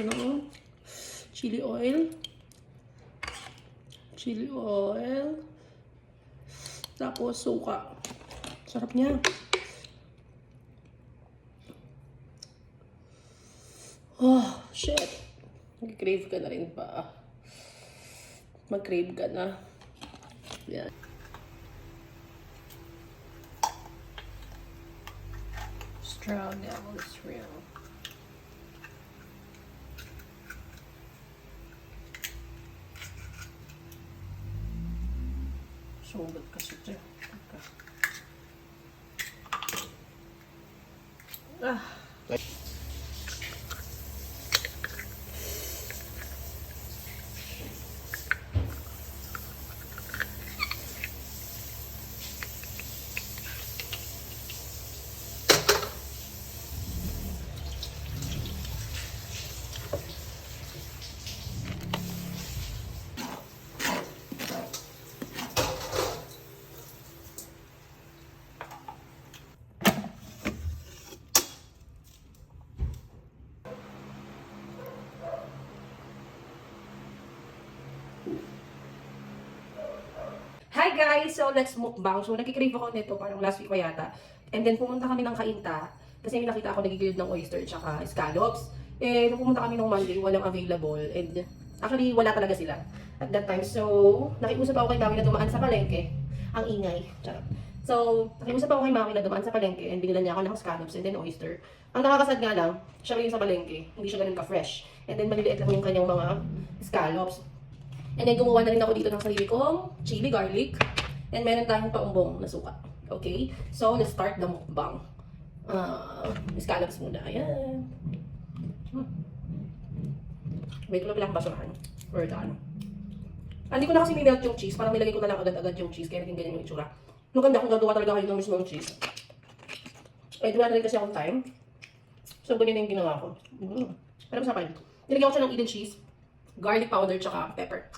Ano? Chili oil. Chili oil. Tapos suka. Sarap niya. Oh, shit. Mag-crave ka na rin pa. Mag-crave ka na. Yan. Strong devil is real. Sugat kasi ito. Ah. Hi guys! So let's mukbang. So nagkikrave ako nito parang last week pa yata. And then pumunta kami ng Kainta kasi may nakita ako nagigilid ng oyster tsaka scallops. Eh nung pumunta kami ng Monday, walang available. And actually wala talaga sila at that time. So nakiusap ako kay Mami na dumaan sa palengke. Ang ingay. Charot. So nakiusap ako kay Mami na dumaan sa palengke and binilan niya ako ng scallops and then oyster. Ang nakakasad nga lang, siya rin sa palengke. Hindi siya ganun ka-fresh. And then maliliit lang yung kanyang mga scallops. And then, gumawa na rin ako dito ng sarili kong chili garlic. And meron tayong paumbong na suka. Okay? So, let's start the mukbang. Scallops muna. Ayan. Wait, wala akong basurahan. Or ano. Hindi ko na kasi minelt yung cheese. Parang nilagay ko na lang agad-agad yung cheese. Kaya naging ganyan yung itsura. Maganda kung gagawa talaga kayo ng mismo ng cheese. Eh, wala na rin kasi akong time. So, ganyan na yung ginawa ko. Pero masarap yun. Nilagyan ko siya ng Eden cheese, garlic powder, tsaka pepper.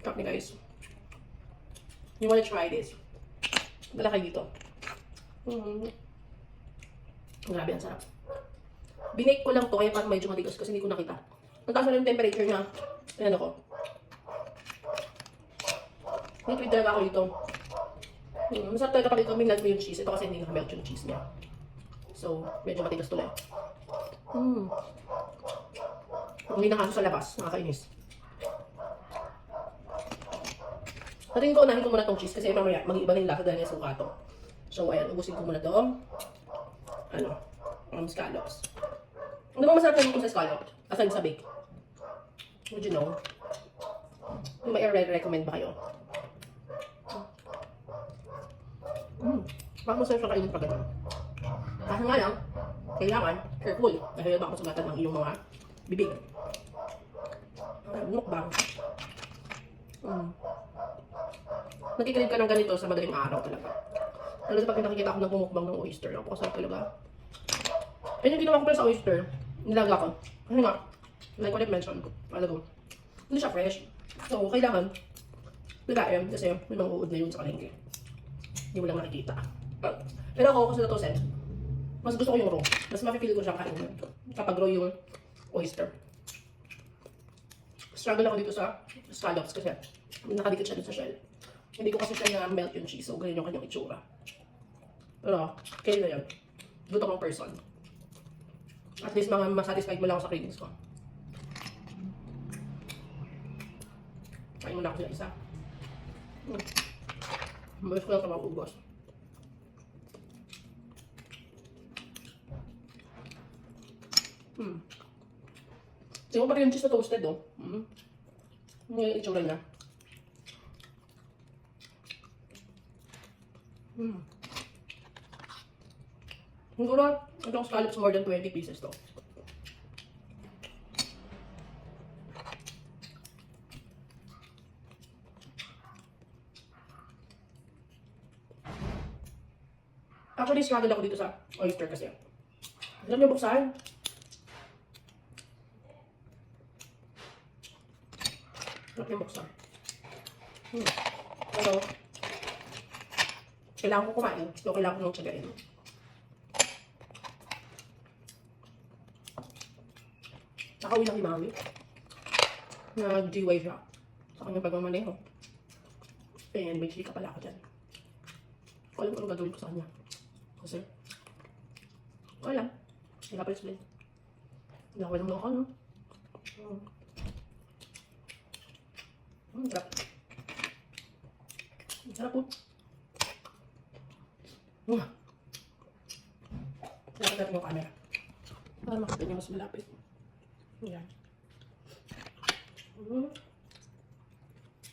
Stop me guys. You wanna try this? Dala kayo dito. Grabe, ang sarap. Binake ko lang to kaya parang medyo matigas kasi hindi ko nakita. Ang taas na yung temperature niya. Ayan ako. Nag-tweet talaga ako dito. Masarap talaga pag ito minalt mo yung cheese. Ito kasi hindi nakamelt yung cheese niya. So, medyo matigas tuloy. Hindi na kaso sa labas. Nakakainis. Natingin ko, unahin ko muna tong cheese kasi mamaya mag-iiba na yung lasa dahil yung suka to. So, ayan. Ubusin ko muna to. Scallops. Ano ba masarap na dito sa scallops? Aside sa bake. Would you know? Yung may recommend ba kayo? Bakit masarap siya kainin pa ganun? Kasi nga lang, kailangan careful. Dahil baka masugatan ng iyong mga bibig. Mukbang. Nagkikinig ka ng ganito sa madaling araw talaga. Lalo sa pag nakikita ako ng pumukbang ng oyster. Napakasarap talaga. Ayun yung ginawa ko pala sa oyster. Nilaga ko. Kasi nga, like what I mentioned ko. Alago. Hindi siya fresh. So, kailangan lagayan kasi may mga uod na yun sa kalengke. Hindi mo lang nakikita. Pero ako, kasi na to sense, mas gusto ko yung raw. Mas mapipili ko siyang kainin kapag raw yung oyster. Struggle ako dito sa scallops kasi nakadikit siya dun sa shell. Hindi ko kasi siya na-melt yung cheese, so ganyan yung kanyang itsura. Pero, kaya na yan. Good akong person. At least mga masatisfied mo lang ako sa cravings ko. Kain muna ako sa isa. Malis ko lang sa mga ubos. Siguro pa rin yung cheese na toasted, oh. Yung itsura niya. Siguro, itong scallops more than 20 pieces to. Actually, struggle ako dito sa oyster kasi. Alam niyo buksan? Alam niyo buksan. Pero, kailangan ko kumain. So, kailangan ko nung tsagain. Kakauwi lang ni Mami. Nag-GY siya. Sa kanyang pagmamaneho. And may chika pala ako dyan. Ko alam ano gagawin ko sa kanya. Kasi, ko alam. Hindi ka pa explain. Hindi ako ng ako, no? Sarap. Sarap po. Dapat natin yung camera. Para makita niyo mas malapit. Ayan.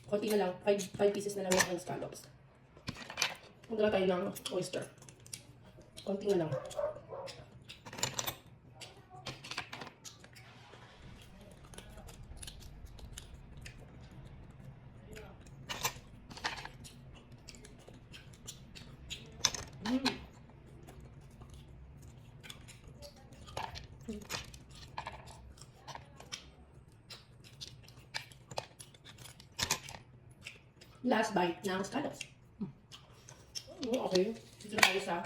Konti na lang. 5 pieces na lang yung scallops. Magdala tayo ng oyster. Konti na lang. Last bite ng scallops. Okay. Dito na tayo sa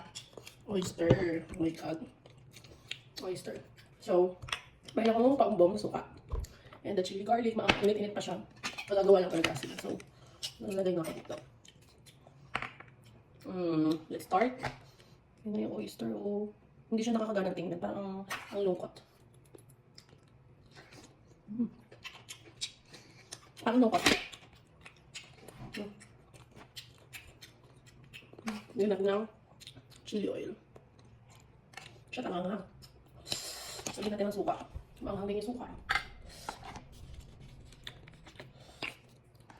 oyster. Oh my God. Oyster. So, may akong paumbong suka. And the chili garlic. Init-init pa siya. Magagawa lang talaga sila. So, nalagay na ako dito. Let's start. Yan na yung oyster. Oh. Hindi siya nakakaganang tingnan. Parang ang lungkot. Parang lungkot. Yun ng chili oil. Siya tangang. Sabihin natin ng suka. Maanghang din yung suka.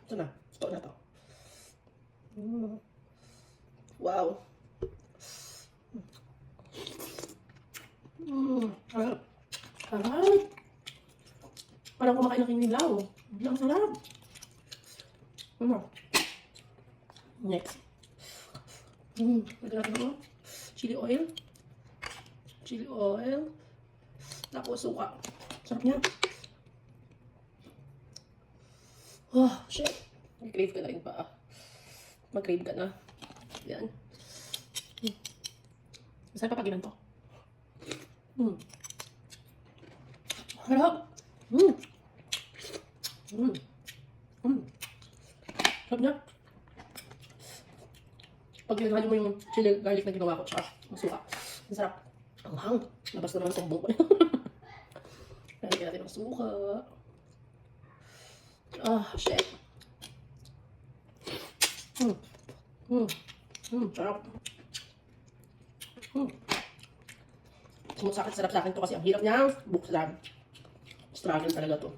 Ito na. Ito na to. Wow. Sarap. Sarap. Parang kumakain ng kinilaw. Ang sarap. Next. Lagyan natin ako. Chili oil. Chili oil. Tapos suka. Sarap niya. Oh, shit. Mag-crave ka na rin pa. Mag-crave ka na. Yan. Masarap pa pagilan to. Harap. Sarap niya. Pag ginagawa mo yung chili garlic na ginawa ko, tsaka masuka. Ang sarap. Ang hang. Labas na naman ang tumbong ko. Lagyan natin ang suka. Ah, shit. Sarap. Sumasakit, sarap sa akin to kasi ang hirap niya. Buksan. Struggle talaga to.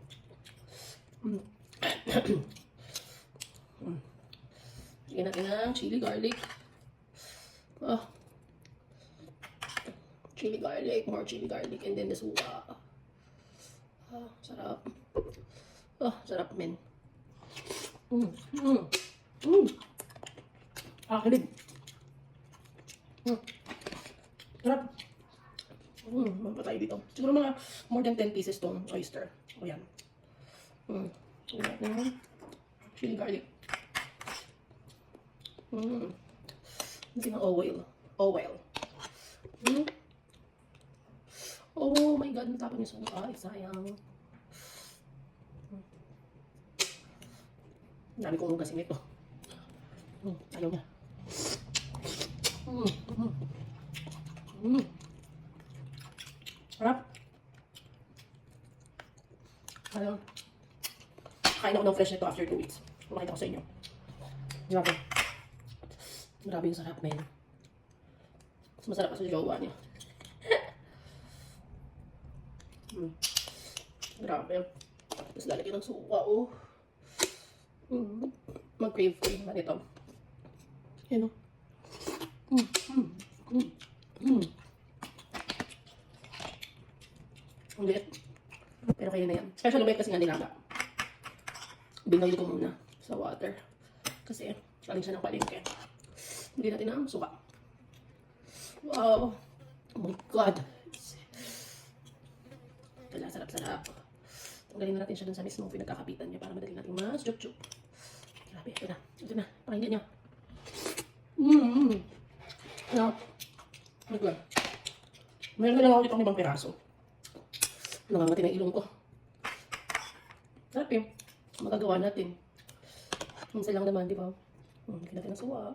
Lagyan natin ng chili garlic. Chili garlic, more chili garlic, and then the suka. Sarap. Sarap, men. Kilig. Sarap. Mampa tayo dito. Siguro mga more than 10 pieces tong oyster. O yan. Chili garlic. Hindi na oil. Oil. Oh my God, natapon yung suka. Ay, sayang. Dami kong hugasin ito. Ayaw niya. Sarap. Ayaw. Kain ako ng fresh nito after 2 weeks. Makita ko sa inyo. Grabe. Grabe yung sarap, men. Mas masarap pa sa jowa niya. Grabe. Tapos lalagyan ng suka, oh. Mag-crave ko naman ito. Yan, oh. Ang liit. Pero kaya na yan. Special lumit kasi nga nilaga. Binoil ko muna sa water. Kasi, galing siya ng palengke. Hindi natin na ang suka. Wow. Oh my God. Wala, sarap-sarap. Tanggalin na natin siya dun sa mismong pinagkakapitan niya para madali natin mas jup-jup. Grabe, ito na. Ito na. Pakinggan niyo. Sarap. Oh my God. Meron na lang ako itong ibang piraso. Nangangati na ilong ko. Sarap eh. Magagawa natin. Minsan lang naman, di ba? Hindi natin ang suwa.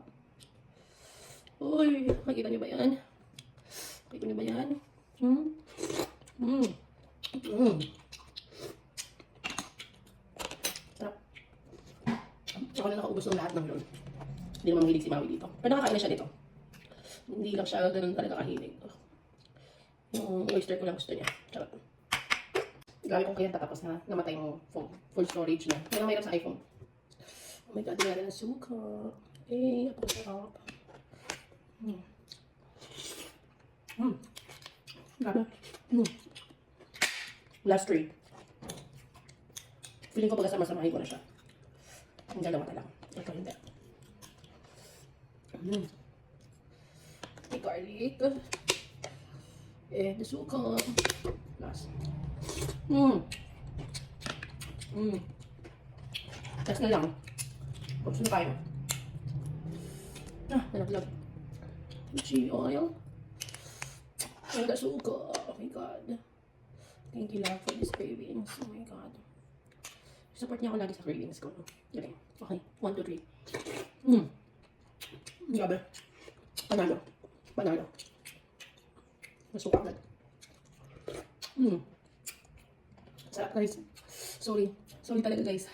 Uy, makita niyo ba yan? Makita niyo ba yan? Sarap. Ako na nakaubos ng lahat ng yun. Hindi naman mahilig si Maui dito. Pero nakakain na siya dito. Hindi lang siya ganun talaga kahilig. Yung oyster ko lang gusto niya. Charot. Gamit kong kayanta tapos na namatay yung phone. Full storage na. Yan ang mayroon sa iPhone. Oh my God, dinala ng suka. Eh, ako sarap. Grabe. Last three. Feeling ko pagkasama-samahin ko na siya. Ang dalawa na lang. Ito hindi. May garlic. The suka. Last. Last na lang. Tapos na tayo. Nalaglag. Chili oil. And the suka. Oh my God. Thank you lang for this cravings. Oh my God. Support niya ako lagi sa cravings ko. Okay. Okay. 1, 2, 3. Grabe. Panalo. Panalo. Masuka agad. Sarap guys. Sorry. Sorry talaga guys.